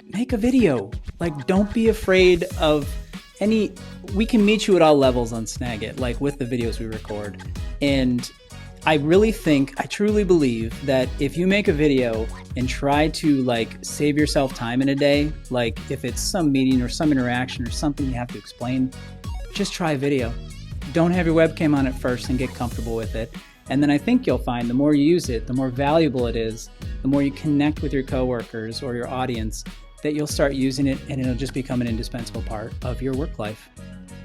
make a video. Like, don't be afraid of any. We can meet you at all levels on Snagit, like with the videos we record. And I truly believe that if you make a video and try to like save yourself time in a day, like if it's some meeting or some interaction or something you have to explain, just try a video. Don't have your webcam on at first and get comfortable with it. And then I think you'll find the more you use it, the more valuable it is, the more you connect with your coworkers or your audience, that you'll start using it and it'll just become an indispensable part of your work life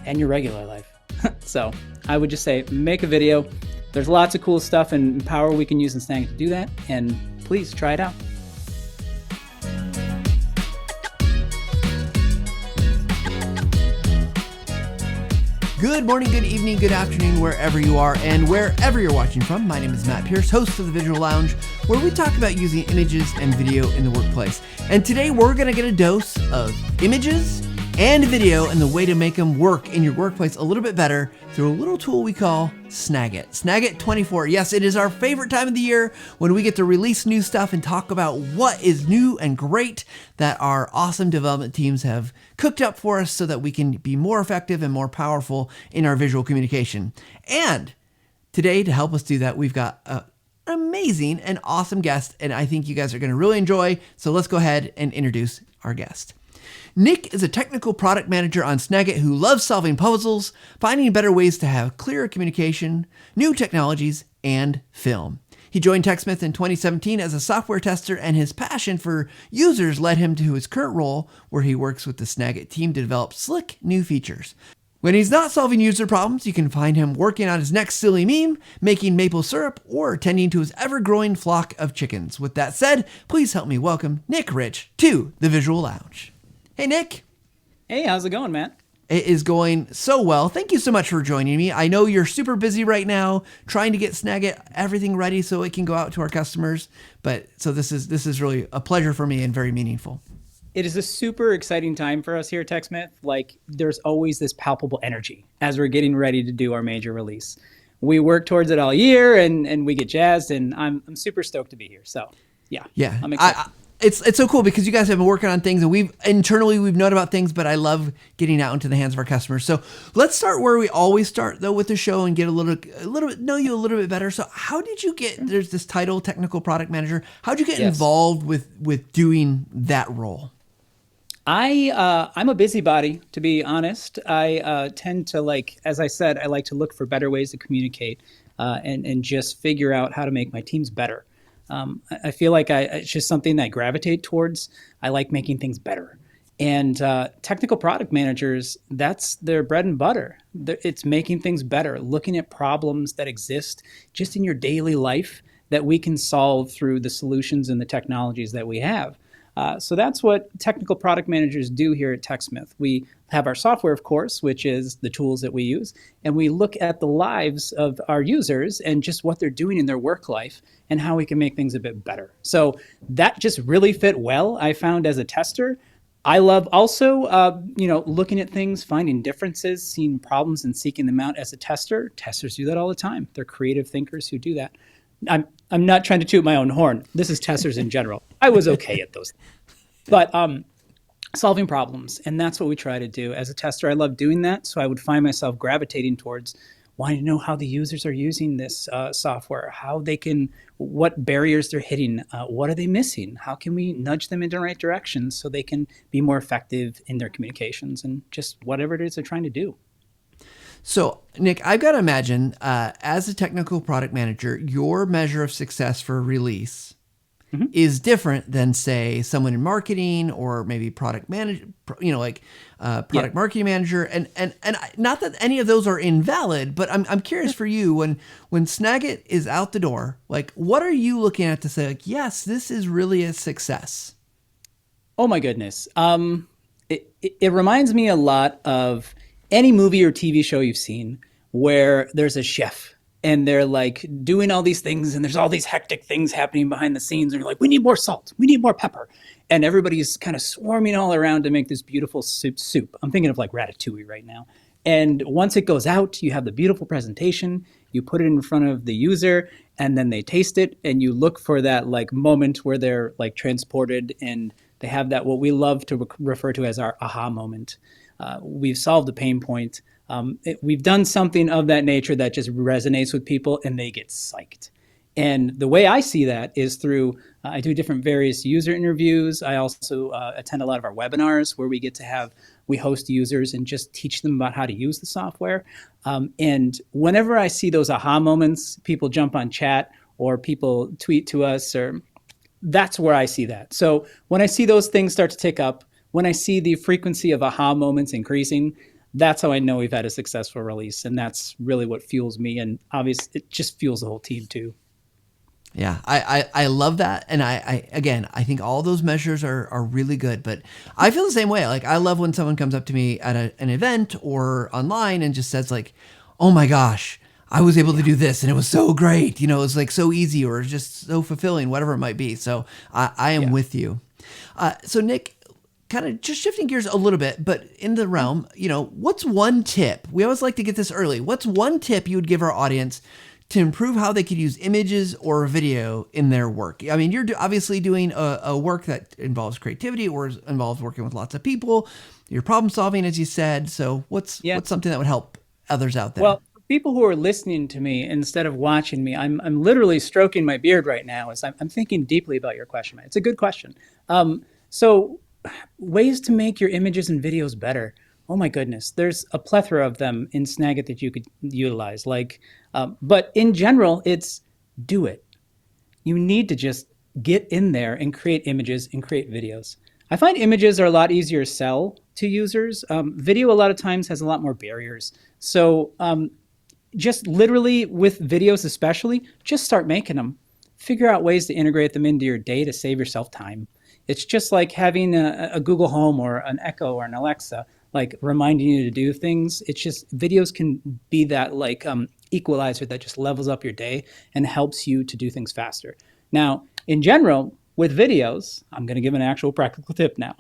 and your regular life. So I would just say, make a video. There's lots of cool stuff and power we can use in Snagit to do that. And please try it out. Good morning, good evening, good afternoon, wherever you are and wherever you're watching from. My name is Matt Pierce, host of the Visual Lounge, where we talk about using images and video in the workplace. And today we're going to get a dose of images and video and the way to make them work in your workplace a little bit better through a little tool we call Snagit. Snagit 24. Yes, it is our favorite time of the year when we get to release new stuff and talk about what is new and great that our awesome development teams have cooked up for us so that we can be more effective and more powerful in our visual communication. And today, to help us do that, we've got an amazing and awesome guest, and I think you guys are going to really enjoy. So let's go ahead and introduce our guest. Nick is a technical product manager on Snagit who loves solving puzzles, finding better ways to have clearer communication, new technologies, and film. He joined TechSmith in 2017 as a software tester, and his passion for users led him to his current role where he works with the Snagit team to develop slick new features. When he's not solving user problems, you can find him working on his next silly meme, making maple syrup, or tending to his ever-growing flock of chickens. With that said, please help me welcome Nick Rich to the Visual Lounge. Hey, Nick. Hey, how's it going, Matt? It is going so well. Thank you so much for joining me. I know you're super busy right now trying to get Snagit everything ready so it can go out to our customers. But so this is really a pleasure for me and very meaningful. It is a super exciting time for us here at TechSmith. Like, there's always this palpable energy as we're getting ready to do our major release. We work towards it all year and we get jazzed, and I'm super stoked to be here. So yeah, I'm excited. It's so cool because you guys have been working on things and we've known about things, but I love getting out into the hands of our customers. So let's start where we always start though with the show and get a little bit, know you a little bit better. So how did you get, there's this title, technical product manager. How'd you get involved with doing that role? I'm a busybody, to be honest. I tend to, like, as I said, I like to look for better ways to communicate and just figure out how to make my teams better. I feel like it's just something that I gravitate towards. I like making things better. And technical product managers, that's their bread and butter. It's making things better, looking at problems that exist just in your daily life that we can solve through the solutions and the technologies that we have. So that's what technical product managers do here at TechSmith. We have our software, of course, which is the tools that we use, and we look at the lives of our users and just what they're doing in their work life and how we can make things a bit better. So that just really fit well, I found, as a tester. I love also, looking at things, finding differences, seeing problems and seeking them out as a tester. Testers do that all the time. They're creative thinkers who do that. I'm not trying to toot my own horn. This is testers in general. I was okay at those. But solving problems, and that's what we try to do. As a tester, I love doing that, so I would find myself gravitating towards wanting to know how the users are using this software, what barriers they're hitting, what are they missing, how can we nudge them in the right direction so they can be more effective in their communications and just whatever it is they're trying to do. So, Nick, I've got to imagine, as a technical product manager, your measure of success for a release is different than, say, someone in marketing or maybe product manager, product marketing manager. And not that any of those are invalid, but I'm curious for you, when Snagit is out the door, like, what are you looking at to say, like, yes, this is really a success? Oh my goodness. It reminds me a lot of any movie or TV show you've seen where there's a chef and they're like doing all these things and there's all these hectic things happening behind the scenes. And you're like, we need more salt. We need more pepper. And everybody's kind of swarming all around to make this beautiful soup. I'm thinking of like Ratatouille right now. And once it goes out, you have the beautiful presentation, you put it in front of the user, and then they taste it, and you look for that like moment where they're like transported and They have that, what we love to refer to as our aha moment. We've solved a pain point. We've done something of that nature that just resonates with people and they get psyched. And the way I see that is through, I do different various user interviews. I also attend a lot of our webinars where we host users and just teach them about how to use the software. And whenever I see those aha moments, people jump on chat or people tweet to us, or that's where I see that. So when I see those things start to tick up, when I see the frequency of aha moments increasing, that's how I know we've had a successful release. And that's really what fuels me. And obviously, it just fuels the whole team too. Yeah, I love that. And I think all those measures are really good, but I feel the same way. Like, I love when someone comes up to me at an event or online and just says like, oh my gosh, I was able to do this and it was so great. You know, it was like so easy or just so fulfilling, whatever it might be. So I am with you. So Nick, kind of just shifting gears a little bit, but in the realm, you know, what's one tip? We always like to get this early. What's one tip you would give our audience to improve how they could use images or video in their work? I mean, you're obviously doing a work that involves creativity or involves working with lots of people. You're problem solving, as you said. So what's something that would help others out there? Well, people who are listening to me instead of watching me, I'm literally stroking my beard right now as I'm thinking deeply about your question. It's a good question. So ways to make your images and videos better. Oh my goodness, there's a plethora of them in Snagit that you could utilize. But in general, it's do it. You need to just get in there and create images and create videos. I find images are a lot easier to sell to users. Video a lot of times has a lot more barriers. So just literally with videos especially, just start making them. Figure out ways to integrate them into your day to save yourself time. It's just like having a Google Home or an Echo or an Alexa, like reminding you to do things. It's just videos can be that equalizer that just levels up your day and helps you to do things faster. Now, in general, with videos, I'm going to give an actual practical tip now.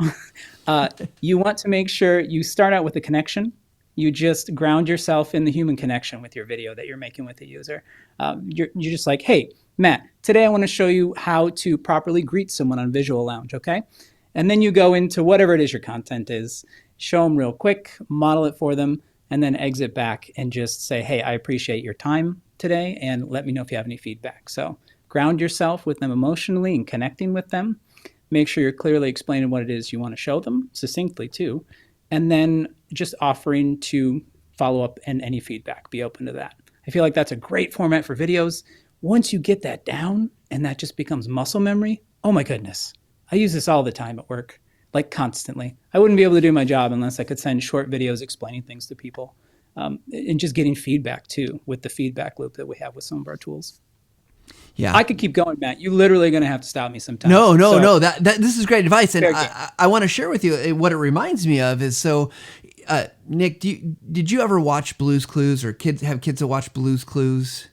You want to make sure you start out with a connection. You just ground yourself in the human connection with your video that you're making with the user. You're just like, hey, Matt, today I want to show you how to properly greet someone on Visual Lounge, okay? And then you go into whatever it is your content is, show them real quick, model it for them, and then exit back and just say, hey, I appreciate your time today, and let me know if you have any feedback. So ground yourself with them emotionally and connecting with them. Make sure you're clearly explaining what it is you want to show them, succinctly too, and then just offering to follow up and any feedback. Be open to that. I feel like that's a great format for videos. Once you get that down and that just becomes muscle memory, oh my goodness. I use this all the time at work, like constantly. I wouldn't be able to do my job unless I could send short videos explaining things to people, and just getting feedback too with the feedback loop that we have with some of our tools. Yeah, I could keep going, Matt. You're literally going to have to stop me sometime. No. That this is great advice, and I want to share with you what it reminds me of is so. Nick, did you ever watch Blue's Clues or have kids that watch Blue's Clues?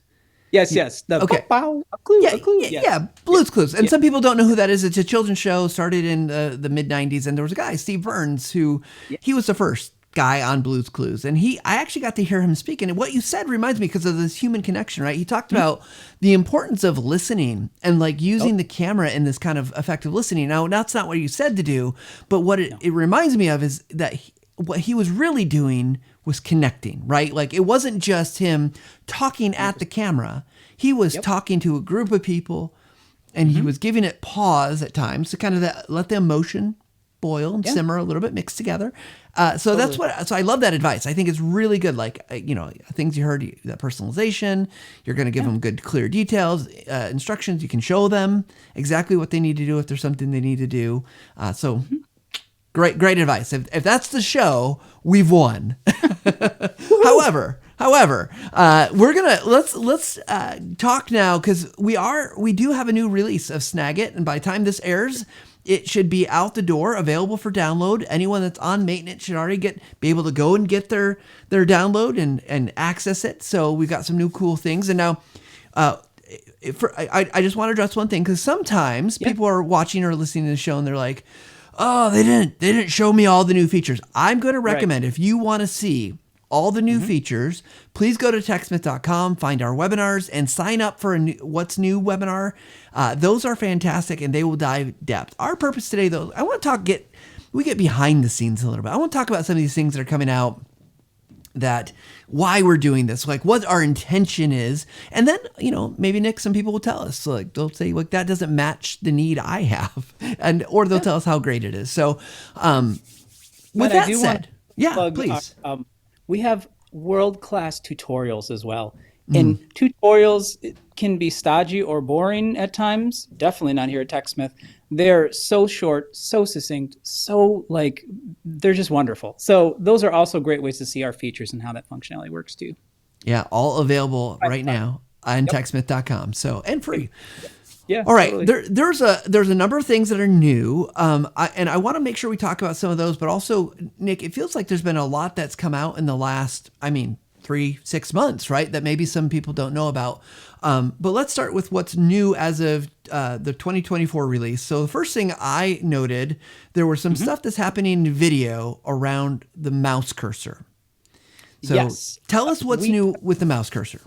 Yes. Okay. A clue. Yeah, Blue's Clues. And some people don't know who that is. It's a children's show, started in the mid-90s, and there was a guy, Steve Burns, who he was the first guy on Blue's Clues. And I actually got to hear him speak. And what you said reminds me because of this human connection, right? He talked about the importance of listening and like using the camera in this kind of effective listening. Now, that's not what you said to do, but what it reminds me of is that what he was really doing was connecting, right? Like it wasn't just him talking at the camera. He was talking to a group of people and he was giving it pause at times to kind of let the emotion boil and simmer a little bit, mix together. So I love that advice. I think it's really good. Like, things you heard, that personalization, you're going to give them good, clear details, instructions. You can show them exactly what they need to do if there's something they need to do. Great advice. If that's the show, we've won. However, we're gonna let's talk now because we do have a new release of Snagit, and by the time this airs, it should be out the door, available for download. Anyone that's on maintenance should already be able to go and get their download and access it. So we've got some new cool things, and now. I just want to address one thing because sometimes people are watching or listening to the show and they're like, oh, they didn't show me all the new features. I'm going to recommend if you want to see all the new features, please go to techsmith.com, find our webinars, and sign up for a What's New webinar. Those are fantastic, and they will dive depth. Our purpose today, though, I want to we get behind the scenes a little bit. I want to talk about some of these things that are coming out, that why we're doing this, like what our intention is. And then, maybe Nick, some people will tell us, like they'll say, like, that doesn't match the need I have. Or they'll tell us how great it is. So, with that said, please. We have world-class tutorials as well. And tutorials can be stodgy or boring at times. Definitely not here at TechSmith. They're so short, so succinct, they're just wonderful. So those are also great ways to see our features and how that functionality works too. Yeah, all available right now on techsmith.com. So, and free. Yeah. All right. Totally. There's a number of things that are new. And I want to make sure we talk about some of those, but also, Nick, it feels like there's been a lot that's come out in the last, 3-6 months, right? That maybe some people don't know about. But let's start with what's new as of the 2024 release. So the first thing I noted, there was some stuff that's happening in video around the mouse cursor. So tell us what's new with the mouse cursor.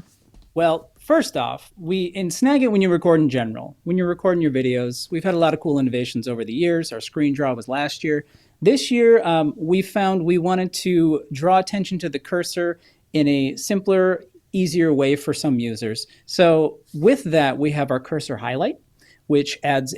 Well, first off, in Snagit, when you record in general, when you're recording your videos, we've had a lot of cool innovations over the years. Our screen draw was last year. This year, we found we wanted to draw attention to the cursor in a simpler, easier way for some users. So with that, we have our cursor highlight, which adds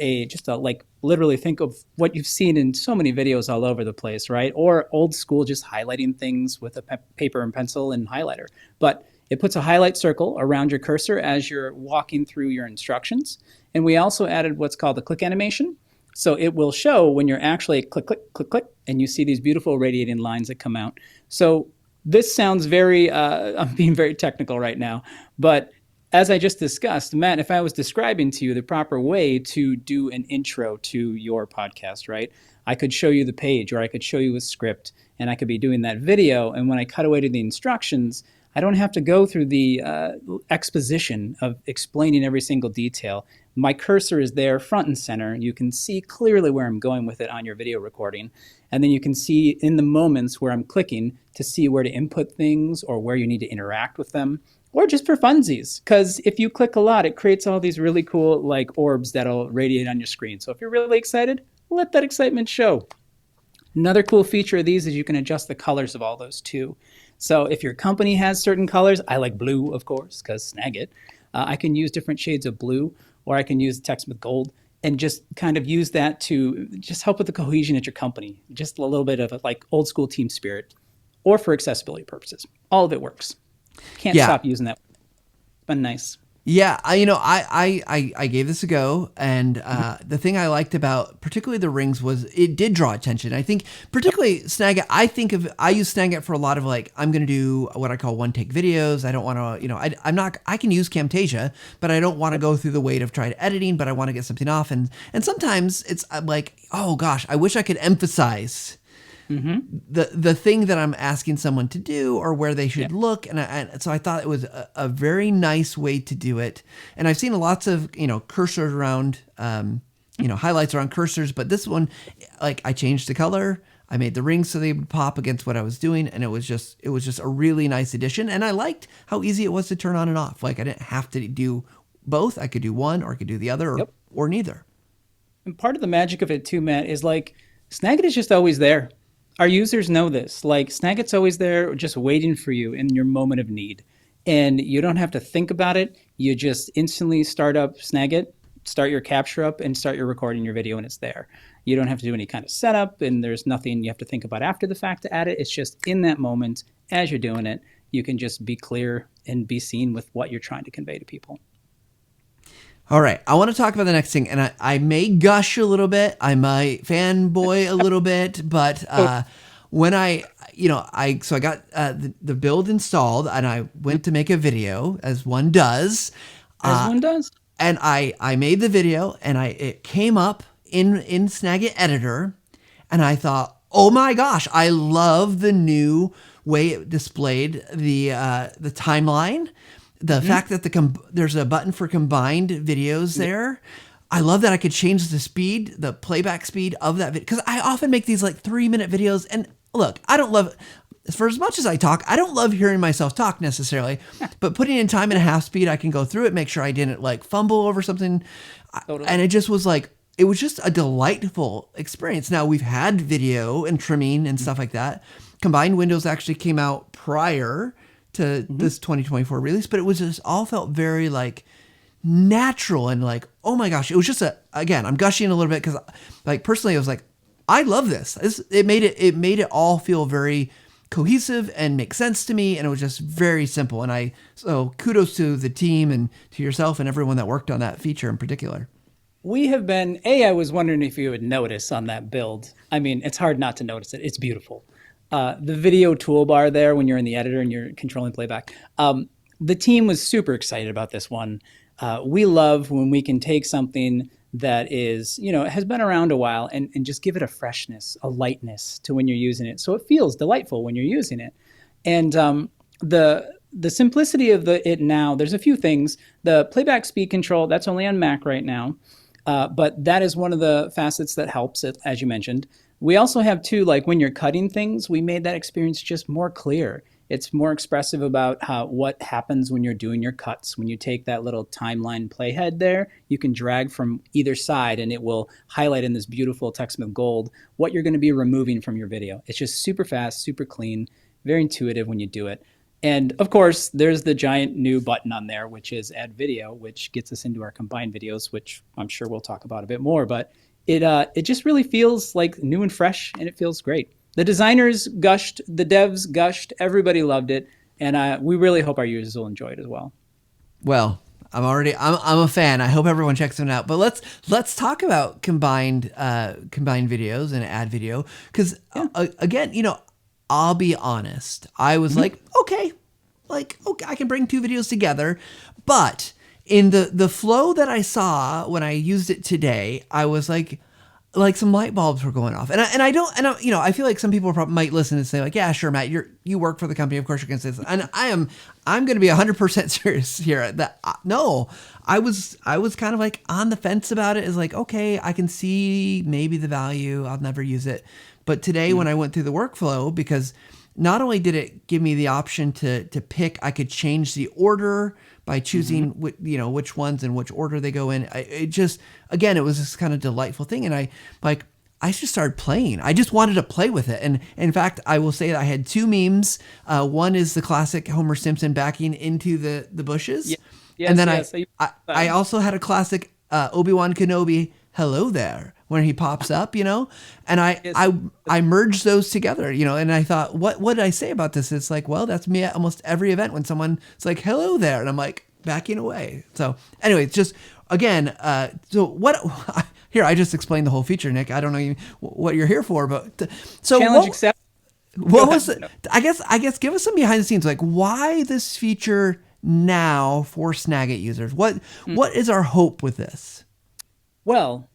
literally think of what you've seen in so many videos all over the place, right? Or old school, just highlighting things with a paper and pencil and highlighter. But it puts a highlight circle around your cursor as you're walking through your instructions. And we also added what's called the click animation. So it will show when you're actually click, click, click, click, and you see these beautiful radiating lines that come out. So this sounds I'm being very technical right now, but as I just discussed, Matt, if I was describing to you the proper way to do an intro to your podcast, right? I could show you the page, or I could show you a script, and I could be doing that video. And when I cut away to the instructions, I don't have to go through the exposition of explaining every single detail. My cursor is there front and center. You can see clearly where I'm going with it on your video recording. And then you can see in the moments where I'm clicking to see where to input things or where you need to interact with them, or just for funsies. Because if you click a lot, it creates all these really cool orbs that'll radiate on your screen. So if you're really excited, let that excitement show. Another cool feature of these is you can adjust the colors of all those too. So if your company has certain colors, I like blue, of course, because Snagit. I can use different shades of blue, or I can use TechSmith Gold, and just kind of use that to just help with the cohesion at your company. Just a little bit of old school team spirit, or for accessibility purposes. All of it works. Can't stop using that. It's been nice. Yeah, I gave this a go, and the thing I liked about particularly the rings was it did draw attention. I think particularly Snagit. I use Snagit for a lot of I'm going to do what I call one take videos. I don't want to, I can use Camtasia, but I don't want to go through the weight of trying to editing. But I want to get something off, and sometimes it's like, oh gosh, I wish I could emphasize the thing that I'm asking someone to do, or where they should look. And so I thought it was a very nice way to do it. And I've seen lots of, cursors around, highlights around cursors, but this one, I changed the color. I made the rings so they would pop against what I was doing. And it was just a really nice addition. And I liked how easy it was to turn on and off. I didn't have to do both. I could do one, or I could do the other, or neither. And part of the magic of it too, Matt, is Snagit is just always there. Our users know this. Snagit's always there just waiting for you in your moment of need. And you don't have to think about it. You just instantly start up Snagit, start your capture up, and start your recording your video, and it's there. You don't have to do any kind of setup, and there's nothing you have to think about after the fact to add it. It's just in that moment, as you're doing it, you can just be clear and be seen with what you're trying to convey to people. All right, I want to talk about the next thing, and I may gush a little bit. I might fanboy a little bit, but when I got the build installed, and I went to make a video, as one does. And I made the video, and it came up in Snagit Editor, and I thought, oh my gosh, I love the new way it displayed the timeline. The fact that there's a button for combined videos there. I love that I could change the speed, the playback speed of that video. Because I often make these 3-minute videos. And look, I don't love for as much as I talk, I don't love hearing myself talk necessarily, but putting in time and a half speed, I can go through it, make sure I didn't like fumble over something. Totally. And it just was like, it was just a delightful experience. Now we've had video and trimming and stuff like that. Combined Windows actually came out prior to this 2024 release, but it was just all felt very like natural and like, oh my gosh, it was just again, I'm gushing a little bit because like personally, I was like, I love this. It made it all feel very cohesive and make sense to me. And it was just very simple. And so kudos to the team and to yourself and everyone that worked on that feature in particular. We have been, I was wondering if you would notice on that build. I mean, it's hard not to notice it. It's beautiful. The video toolbar there when you're in the editor and you're controlling playback. The team was super excited about this one. We love when we can take something that is, has been around a while and just give it a freshness, a lightness to when you're using it. So it feels delightful when you're using it. And the simplicity of it now, there's a few things. The playback speed control, that's only on Mac right now. But that is one of the facets that helps it, as you mentioned. We also have too, like when you're cutting things, we made that experience just more clear. It's more expressive about what happens when you're doing your cuts. When you take that little timeline playhead there, you can drag from either side and it will highlight in this beautiful TechSmith gold what you're going to be removing from your video. It's just super fast, super clean, very intuitive when you do it. And of course, there's the giant new button on there, which is add video, which gets us into our combined videos, which I'm sure we'll talk about a bit more. But it just really feels like new and fresh, and it feels great. The designers gushed, the devs gushed, everybody loved it, and we really hope our users will enjoy it as well. Well, I'm a fan. I hope everyone checks it out. But let's talk about combined videos and add video because again, I'll be honest. I was like, okay, I can bring two videos together, but in the flow that I saw when I used it today, I was like some light bulbs were going off, and I feel like some people might listen and say like, yeah, sure, Matt, you work for the company, of course you're gonna say this, and I'm gonna be 100% serious here. That no, I was kind of like on the fence about it. Is like, okay, I can see maybe the value, I'll never use it. But today when I went through the workflow, because not only did it give me the option to pick, I could change the order by choosing which ones and which order they go in. It just, again, it was this kind of delightful thing. And I just started playing. I just wanted to play with it. And in fact, I will say that I had two memes. One is the classic Homer Simpson backing into the bushes. Yeah. Yes, and then I also had a classic Obi-Wan Kenobi, hello there, when he pops up, and I merged those together, and I thought, what did I say about this? It's like, well, that's me at almost every event when someone's like, hello there. And I'm like backing away. So anyway, it's just, again, so what, here, I just explained the whole feature, Nick. I don't know what you're here for, but so challenge accepted. What was it? I guess give us some behind the scenes, like why this feature now for Snagit users? What is our hope with this? Well,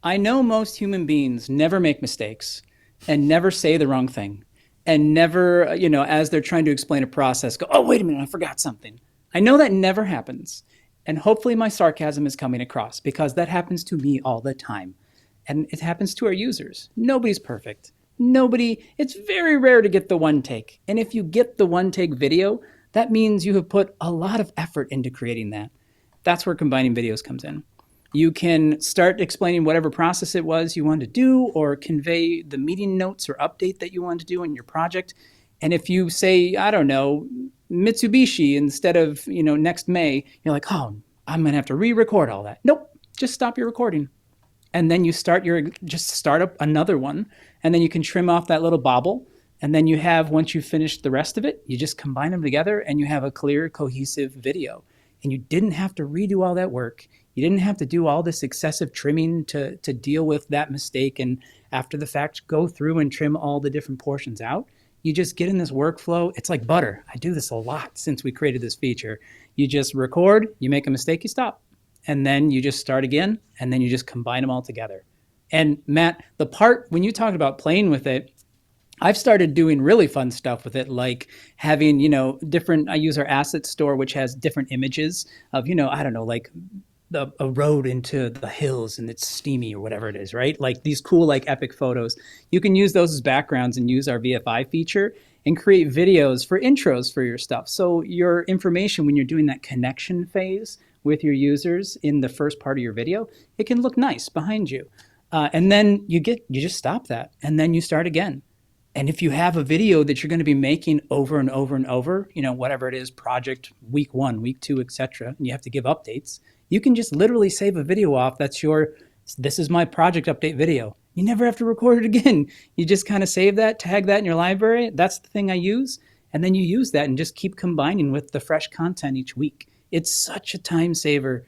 I know most human beings never make mistakes and never say the wrong thing and never, as they're trying to explain a process, go, oh, wait a minute, I forgot something. I know that never happens. And hopefully my sarcasm is coming across because that happens to me all the time. And it happens to our users. Nobody's perfect. It's very rare to get the one take. And if you get the one take video, that means you have put a lot of effort into creating that. That's where combining videos comes in. You can start explaining whatever process it was you wanted to do or convey the meeting notes or update that you want to do in your project. And if you say, I don't know, Mitsubishi instead of, next May, you're like, oh, I'm going to have to re-record all that. Nope, just stop your recording. And then you start up another one. And then you can trim off that little bobble. And then you have, once you've finished the rest of it, you just combine them together and you have a clear, cohesive video. And you didn't have to redo all that work. You didn't have to do all this excessive trimming to deal with that mistake and after the fact go through and trim all the different portions out. You just get in this workflow. It's like butter. I do this a lot since we created this feature. You just record, you make a mistake, you stop. And then you just start again, and then you just combine them all together. And Matt, the part when you talked about playing with it, I've started doing really fun stuff with it, like having, different, I use our asset store, which has different images of, like a road into the hills and it's steamy or whatever it is, right? Like these cool, like epic photos. You can use those as backgrounds and use our VFI feature and create videos for intros for your stuff. So your information, when you're doing that connection phase with your users in the first part of your video, it can look nice behind you. And then you just stop that and then you start again. And if you have a video that you're going to be making over and over and over, whatever it is, project week 1, week 2, etc., and you have to give updates, you can just literally save a video off. This is my project update video. You never have to record it again. You just kind of save that, tag that in your library. That's the thing I use. And then you use that and just keep combining with the fresh content each week. It's such a time saver.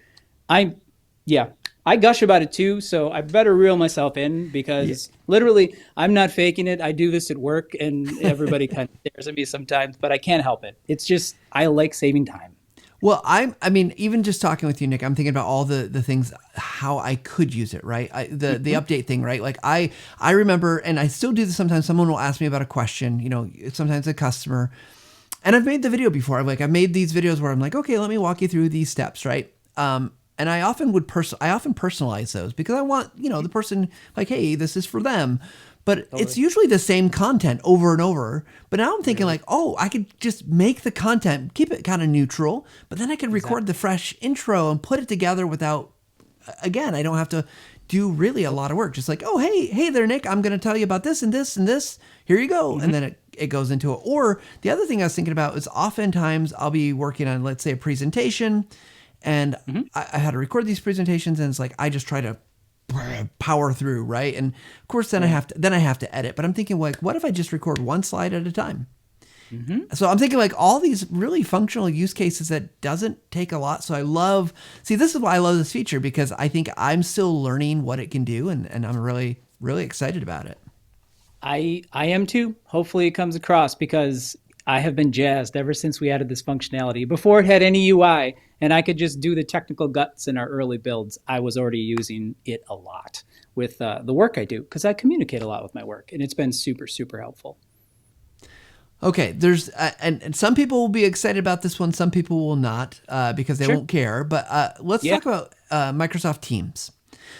I gush about it too, so I better reel myself in because literally I'm not faking it. I do this at work and everybody kind of stares at me sometimes, but I can't help it. It's just, I like saving time. Well, I mean, even just talking with you, Nick, I'm thinking about all the things, how I could use it, right? The update thing, right? Like I remember, and I still do this sometimes, someone will ask me about a question, sometimes a customer, and I've made the video before. I've made these videos where I'm like, okay, let me walk you through these steps, right? And I often personalize those because I want, the person like, hey, this is for them. But it's usually the same content over and over. But now I'm thinking like, oh, I could just make the content, keep it kind of neutral, but then I could record the fresh intro and put it together without, again, I don't have to do really a lot of work. Just like, oh, hey there, Nick, I'm going to tell you about this and this and this. Here you go. Mm-hmm. And then it goes into it. Or the other thing I was thinking about is oftentimes I'll be working on, let's say, a presentation. And I had to record these presentations, and it's like I just try to power through, right? And of course, then I have to edit. But I'm thinking, like, what if I just record one slide at a time? Mm-hmm. So I'm thinking like all these really functional use cases that doesn't take a lot. So this is why I love this feature, because I think I'm still learning what it can do, and I'm really, really excited about it. I am too. Hopefully it comes across, because I have been jazzed ever since we added this functionality. Before it had any UI and I could just do the technical guts in our early builds, I was already using it a lot with the work I do, because I communicate a lot with my work, and it's been super, super helpful. Okay, there's and some people will be excited about this one. Some people will not because they won't care. But let's talk about Microsoft Teams.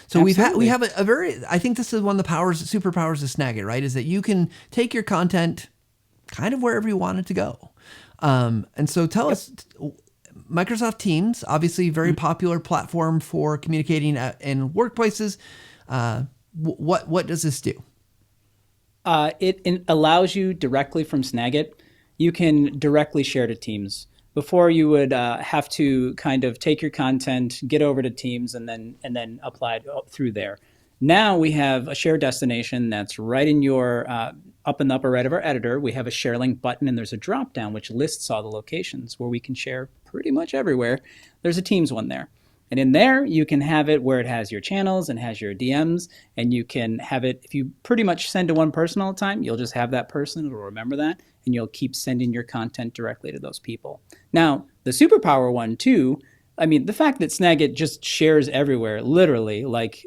So Absolutely. we have a very, I think this is one of the superpowers of Snagit, right? Is that you can take your content kind of wherever you want it to go. And so tell us, Microsoft Teams, obviously very popular platform for communicating in workplaces. What does this do? It allows you directly from Snagit. You can directly share to Teams. Before, you would have to kind of take your content, get over to Teams, and then apply it through there. Now we have a share destination that's right in your up in the upper right of our editor. We have a share link button, and there's a drop down which lists all the locations where we can share pretty much everywhere. There's a Teams one there. And in there, you can have it where it has your channels and has your DMs, and you can have it, if you pretty much send to one person all the time, you'll just have that person, it'll remember that, and you'll keep sending your content directly to those people. Now, the superpower one too, I mean, the fact that Snagit just shares everywhere, literally, like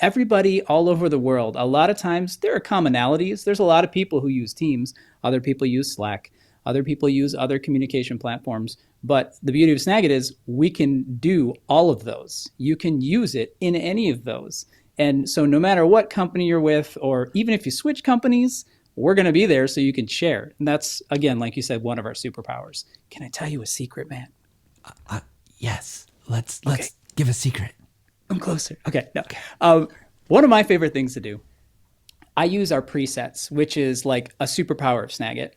everybody all over the world, a lot of times there are commonalities. There's a lot of people who use Teams, other people use Slack, other people use other communication platforms. But the beauty of Snagit is we can do all of those. You can use it in any of those. And so no matter what company you're with, or even if you switch companies, we're going to be there so you can share. And that's, again, like you said, one of our superpowers. Can I tell you a secret, Matt? Yes. Let's give a secret. I'm closer. Okay. No. One of my favorite things to do, I use our presets, which is like a superpower of Snagit.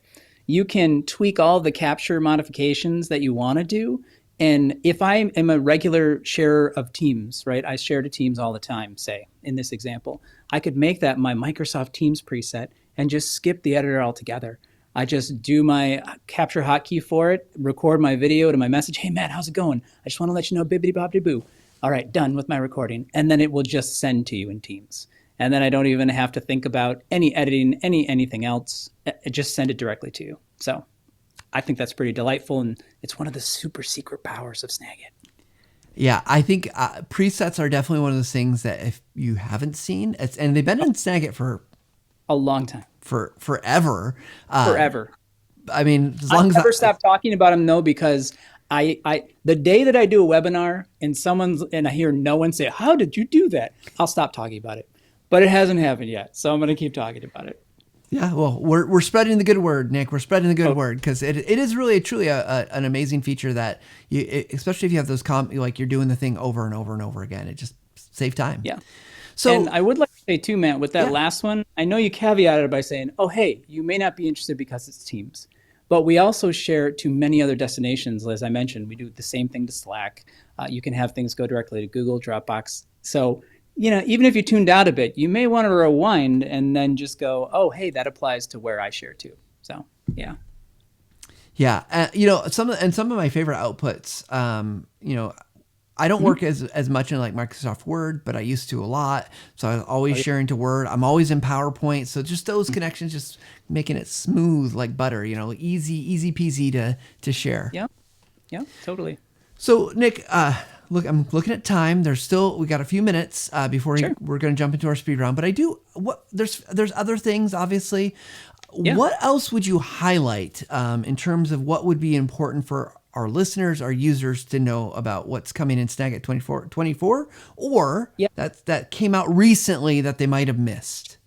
You can tweak all the capture modifications that you want to do. And if I am a regular sharer of Teams, right? I share to Teams all the time, say, in this example. I could make that my Microsoft Teams preset and just skip the editor altogether. I just do my capture hotkey for it, record my video to my message. Hey, Matt, how's it going? I just want to let you know, bibbidi-bobbidi-boo. All right, done with my recording. And then it will just send to you in Teams. And then I don't even have to think about any editing, anything else. It just send it directly to you. So I think that's pretty delightful, and it's one of the super secret powers of Snagit. Yeah, I think presets are definitely one of those things that if you haven't seen, and they've been in Snagit for a long time, forever. Forever. I mean, as long I'll as never stop talking about them though, because The day that I do a webinar and I hear no one say, "How did you do that?" I'll stop talking about it. But it hasn't happened yet, so I'm going to keep talking about it. Yeah, well, we're spreading the good word, Nick. We're spreading the good Oh, word because it is really truly an amazing feature that especially if you have those like you're doing the thing over and over and over again, it just saves time. yeah. So And I would like to say too, Matt, with that yeah, last one, I know you caveated it by saying, "Oh, hey, you may not be interested because it's Teams." But we also share it to many other destinations. As I mentioned, we do the same thing to Slack. You can have things go directly to Google, Dropbox. So, even if you tuned out a bit, you may want to rewind and then just go, "Oh, hey, that applies to where I share too." So, yeah. yeah, some of my favorite outputs. I don't work as much in like Microsoft Word, but I used to a lot. So I'm always sharing to Word. I'm always in PowerPoint. So just those connections, just making it smooth like butter, easy peasy to share. Yeah. Yeah, totally. So Nick, look, I'm looking at time. We got a few minutes before Sure. we're going to jump into our speed round. But there's other things, obviously. Yeah. What else would you highlight in terms of what would be important for our listeners, our users to know about what's coming in Snagit 24, or Yeah. that came out recently that they might have missed?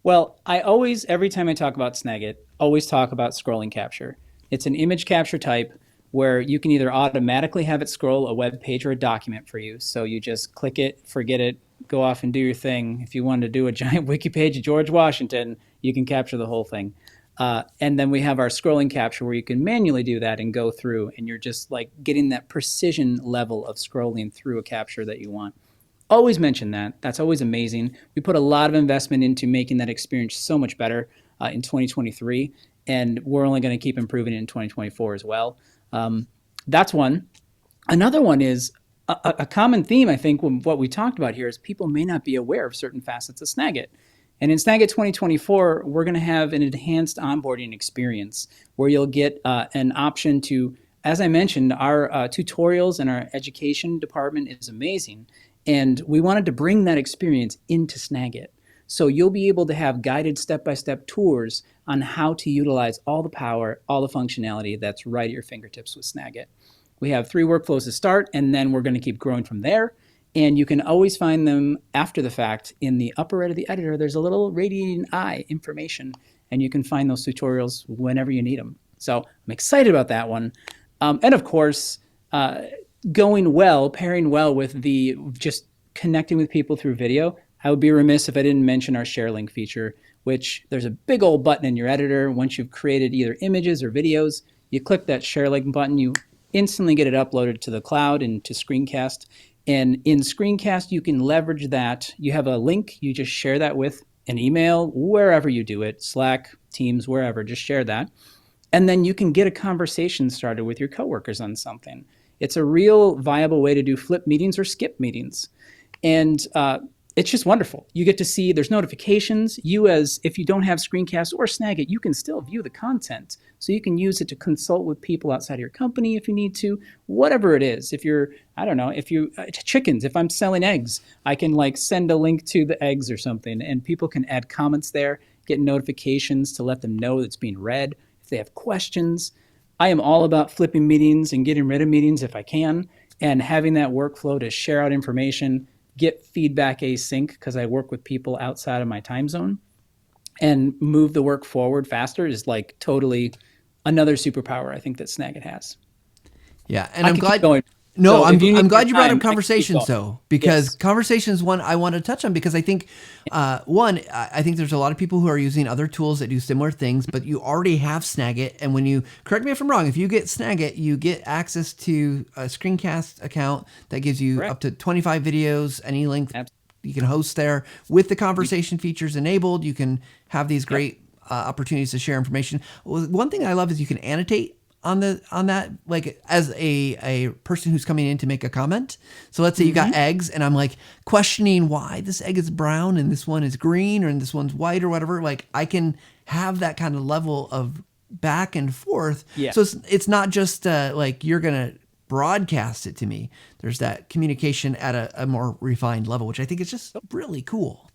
Well, every time I talk about Snagit, always talk about scrolling capture. It's an image capture type where you can either automatically have it scroll a web page or a document for you. So you just click it, forget it, go off and do your thing. If you wanted to do a giant wiki page of George Washington, you can capture the whole thing. And then we have our scrolling capture where you can manually do that and go through, and you're just like getting that precision level of scrolling through a capture that you want. Always mention that. That's always amazing. We put a lot of investment into making that experience so much better in 2023, and we're only going to keep improving it in 2024 as well. That's one. Another one is a common theme, I think, what we talked about here is people may not be aware of certain facets of Snagit. And in Snagit 2024, we're going to have an enhanced onboarding experience where you'll get an option to, as I mentioned, our tutorials and our education department is amazing. And we wanted to bring that experience into Snagit. So you'll be able to have guided step-by-step tours on how to utilize all the power, all the functionality that's right at your fingertips with Snagit. We have 3 workflows to start, and then we're going to keep growing from there. And you can always find them after the fact. In the upper right of the editor, there's a little radiating eye information, and you can find those tutorials whenever you need them. So I'm excited about that one. And of course, pairing well with the just connecting with people through video. I would be remiss if I didn't mention our share link feature, which there's a big old button in your editor. Once you've created either images or videos, you click that share link button, you instantly get it uploaded to the cloud and to Screencast. And in Screencast, you can leverage that. You have a link, you just share that with an email, wherever you do it, Slack, Teams, wherever, just share that. And then you can get a conversation started with your coworkers on something. It's a real viable way to do flip meetings or skip meetings. And it's just wonderful. You get to see there's notifications. If you don't have Screencast or Snagit, you can still view the content. So you can use it to consult with people outside of your company if you need to, whatever it is. If chickens, if I'm selling eggs, I can send a link to the eggs or something, and people can add comments there, get notifications to let them know it's being read. If they have questions, I am all about flipping meetings and getting rid of meetings if I can, and having that workflow to share out information, get feedback async because I work with people outside of my time zone, and move the work forward faster is totally another superpower I think that Snagit has. Yeah, and I'm glad. Going. No, So I'm glad you brought up I conversations though, because Yes. conversations one I want to touch on because I think I think there's a lot of people who are using other tools that do similar things, but you already have Snagit, and when you correct me if I'm wrong, if you get Snagit, you get access to a Screencast account that gives you Correct. up to 25 videos, any length. Absolutely. You can host there with the conversation features enabled. You can have these great opportunities to share information. Well, one thing I love is you can annotate on that, like as a person who's coming in to make a comment. So let's say you got eggs, and I'm questioning why this egg is brown and this one is green and this one's white or whatever. I can have that kind of level of back and forth. Yeah. So it's not just you're gonna broadcast it to me. There's that communication at a more refined level, which I think is just really cool.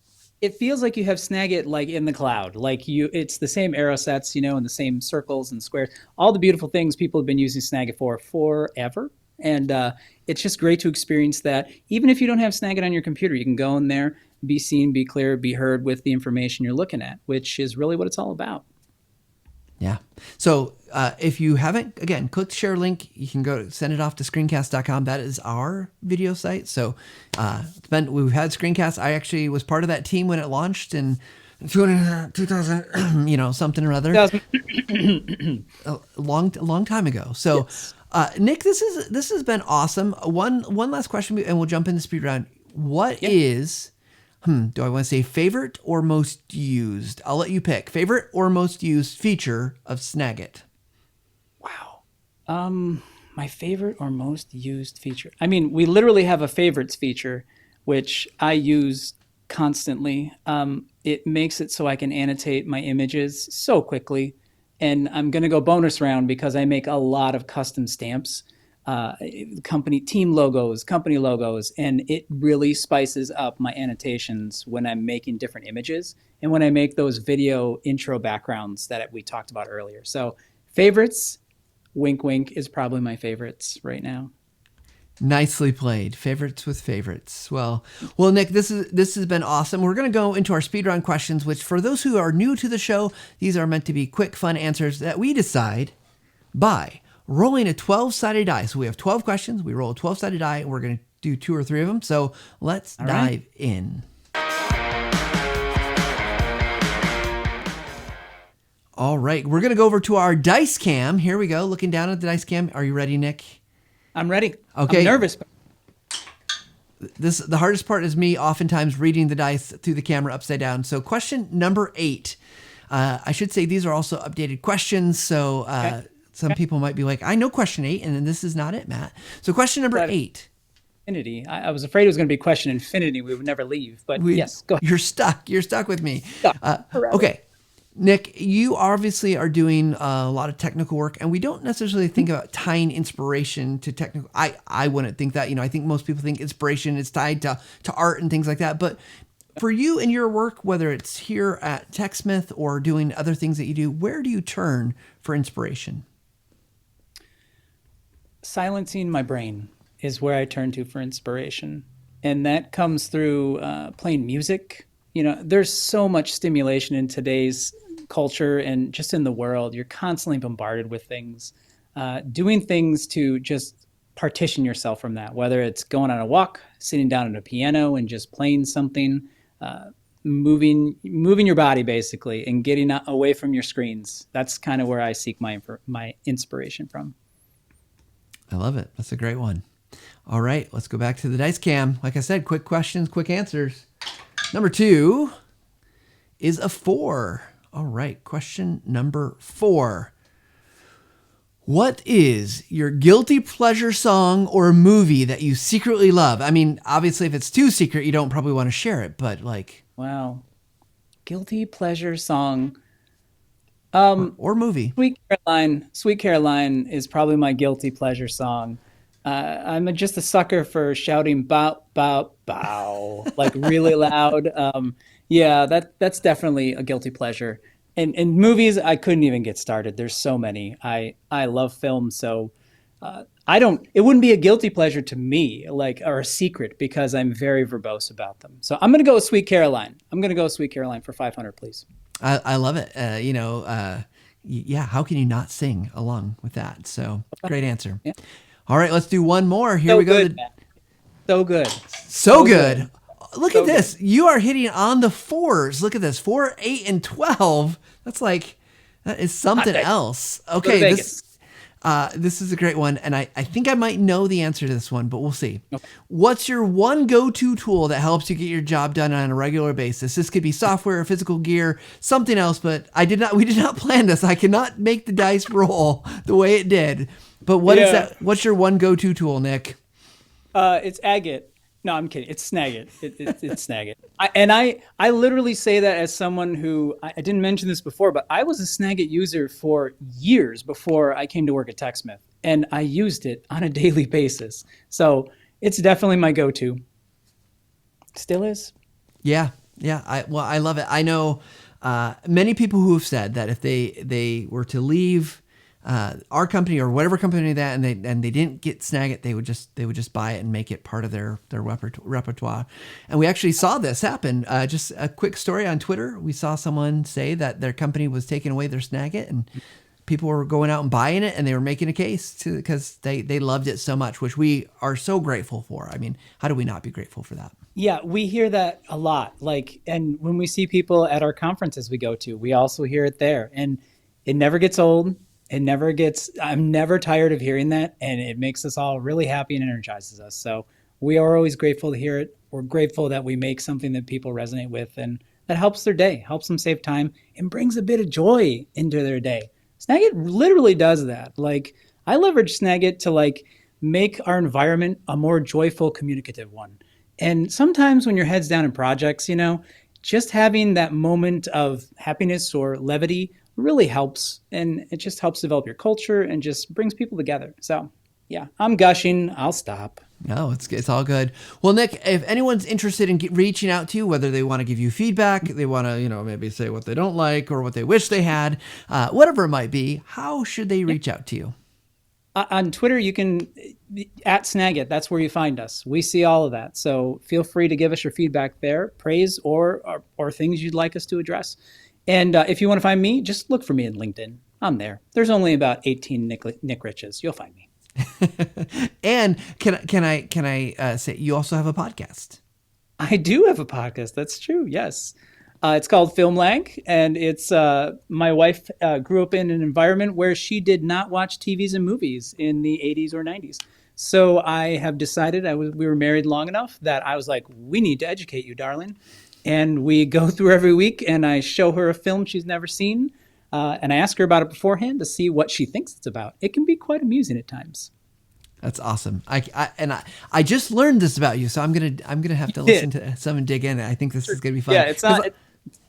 it feels like you have Snagit like in the cloud. Like it's the same arrow sets, and the same circles and squares. All the beautiful things people have been using Snagit for forever. And it's just great to experience that. Even if you don't have Snagit on your computer, you can go in there, be seen, be clear, be heard with the information you're looking at, which is really what it's all about. Yeah. So if you haven't, again, click the share link. You can go send it off to screencast.com. That is our video site. So we've had screencasts. I actually was part of that team when it launched in 2000, something or other. a long time ago. So Yes. Nick, this has been awesome. One last question, and we'll jump into speed round. What is do I want to say favorite or most used? I'll let you pick. Favorite or most used feature of Snagit? Wow. My favorite or most used feature. I mean, we literally have a favorites feature, which I use constantly. It makes it so I can annotate my images so quickly. And I'm going to go bonus round because I make a lot of custom stamps, team logos, company logos, and it really spices up my annotations when I'm making different images and when I make those video intro backgrounds that we talked about earlier. So favorites, wink, wink is probably my favorites right now. Nicely played. Favorites with favorites. Well, Nick, this has been awesome. We're going to go into our speed round questions, which for those who are new to the show, these are meant to be quick, fun answers that we decide by rolling a 12-sided die. So we have 12 questions. We roll a 12-sided die, and we're going to do 2 or 3 of them. So let's dive in. All right. We're going to go over to our dice cam. Here we go. Looking down at the dice cam. Are you ready, Nick? I'm ready. Okay. I'm nervous. The hardest part is me oftentimes reading the dice through the camera upside down. So question number 8. I should say these are also updated questions. So some people might be like, I know question 8, and then this is not it, Matt. So question number 8. Infinity. I was afraid it was going to be question infinity. We would never leave. But yes, go ahead. You're stuck. You're stuck with me. Forever. Okay. Nick, you obviously are doing a lot of technical work, and we don't necessarily think about tying inspiration to technical. I wouldn't think that. I think most people think inspiration is tied to art and things like that. But for you and your work, whether it's here at TechSmith or doing other things that you do, where do you turn for inspiration? Silencing my brain is where I turn to for inspiration. And that comes through playing music. There's so much stimulation in today's culture and just in the world. You're constantly bombarded with things. Doing things to just partition yourself from that, whether it's going on a walk, sitting down at a piano and just playing something, moving your body basically, and getting away from your screens. That's kind of where I seek my inspiration from. I love it. That's a great one. All right, let's go back to the dice cam. Like I said, quick questions, quick answers. Number 2 is a 4. All right, question number 4. What is your guilty pleasure song or movie that you secretly love? I mean, obviously, if it's too secret, you don't probably want to share it, but like... Wow. Guilty pleasure song. Or movie. Sweet Caroline is probably my guilty pleasure song. I'm just a sucker for shouting bow, bow, bow, like really loud. That's definitely a guilty pleasure. And movies, I couldn't even get started. There's so many. I love film, so it wouldn't be a guilty pleasure to me, or a secret, because I'm very verbose about them. So I'm going to go with Sweet Caroline. For 500, please. I love it. How can you not sing along with that? So great answer. Yeah. All right, let's do one more. Here we go. So good. So good. Look at this. You are hitting on the 4s. Look at this. 4, 8, and 12. That is something else. Okay, this is a great one, and I think I might know the answer to this one, but we'll see. Okay. What's your one go-to tool that helps you get your job done on a regular basis? This could be software, physical gear, something else, but we did not plan this. I cannot make the dice roll the way it did. But what is that? What's your one go-to tool, Nick? It's Agate. No, I'm kidding. It's Snagit. It's Snagit. I literally say that as someone who, I didn't mention this before, but I was a Snagit user for years before I came to work at TechSmith, and I used it on a daily basis. So it's definitely my go-to. Still is. Yeah. Yeah, I love it. I know many people who have said that if they were to leave our company or whatever company that and they didn't get Snagit, they would just buy it and make it part of their repertoire. And we actually saw this happen. Just a quick story on Twitter. We saw someone say that their company was taking away their Snagit, and people were going out and buying it, and they were making a case because they loved it so much, which we are so grateful for. I mean, how do we not be grateful for that? Yeah, we hear that a lot. And when we see people at our conferences we go to, we also hear it there. And it never gets old. I'm never tired of hearing that. And it makes us all really happy and energizes us. So we are always grateful to hear it. We're grateful that we make something that people resonate with and that helps their day, helps them save time, and brings a bit of joy into their day. Snagit literally does that. I leverage Snagit to make our environment a more joyful, communicative one. And sometimes when your head's down in projects, just having that moment of happiness or levity really helps. And it just helps develop your culture and just brings people together. So yeah, I'm gushing. I'll stop. No, it's all good. Well, Nick, if anyone's interested in reaching out to you, whether they want to give you feedback, they want to, maybe say what they don't like or what they wish they had, whatever it might be, how should they reach out to you? On Twitter, you can at Snagit. That's where you find us. We see all of that. So feel free to give us your feedback there, praise or things you'd like us to address. And if you want to find me, just look for me in LinkedIn. I'm there. There's only about 18 Nick Riches. You'll find me. And can I say you also have a podcast? I do have a podcast. That's true. Yes. It's called Film Lag, and it's my wife grew up in an environment where she did not watch TVs and movies in the 80s or 90s. So I have decided we were married long enough that I was like, we need to educate you, darling. And we go through every week, and I show her a film she's never seen, and I ask her about it beforehand to see what she thinks it's about. It can be quite amusing at times. That's awesome. I just learned this about you, so I'm gonna have to listen to some and dig in. I think this is gonna be fun. Yeah, it's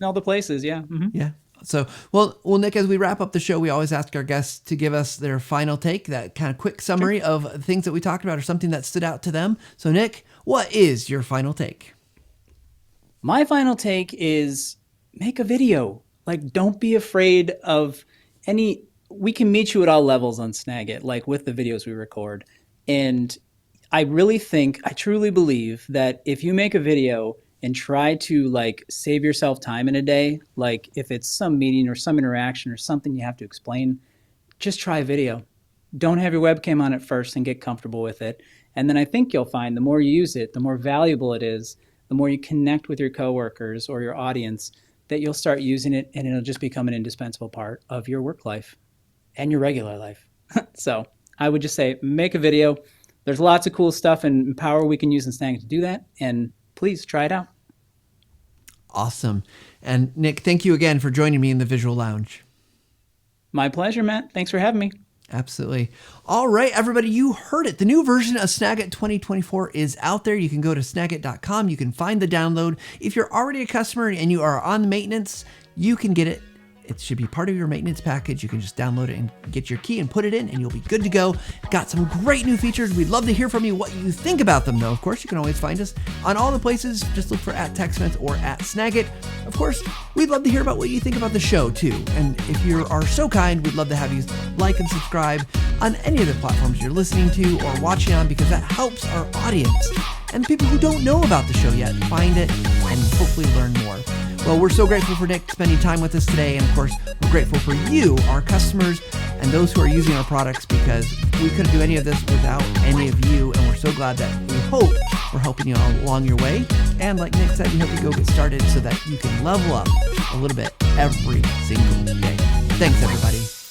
in all the places. Yeah. Mm-hmm. Yeah. So, well, Nick, as we wrap up the show, we always ask our guests to give us their final take, that kind of quick summary of things that we talked about or something that stood out to them. So, Nick, what is your final take? My final take is make a video. Don't be afraid of we can meet you at all levels on Snagit, with the videos we record. And I truly believe that if you make a video and try to save yourself time in a day, if it's some meeting or some interaction or something you have to explain, just try a video. Don't have your webcam on at first and get comfortable with it. And then I think you'll find the more you use it, the more valuable it is, the more you connect with your coworkers or your audience, that you'll start using it and it'll just become an indispensable part of your work life and your regular life. So I would just say, make a video. There's lots of cool stuff and power we can use in Snagit to do that. And please try it out. Awesome. And Nick, thank you again for joining me in the Visual Lounge. My pleasure, Matt. Thanks for having me. Absolutely. All right, everybody, you heard it. The new version of Snagit 2024 is out there. You can go to snagit.com. You can find the download. If you're already a customer and you are on maintenance, you can get it. It should be part of your maintenance package. You can just download it and get your key and put it in, and you'll be good to go. Got some great new features. We'd love to hear from you what you think about them, though. Of course, you can always find us on all the places. Just look for @TechSmith or @Snagit. Of course, we'd love to hear about what you think about the show, too. And if you are so kind, we'd love to have you like and subscribe on any of the platforms you're listening to or watching on, because that helps our audience and people who don't know about the show yet find it and hopefully learn more. Well, we're so grateful for Nick spending time with us today. And of course, we're grateful for you, our customers, and those who are using our products, because we couldn't do any of this without any of you. And we're so glad that we hope we're helping you along your way. And like Nick said, we hope you go get started so that you can level up a little bit every single day. Thanks, everybody.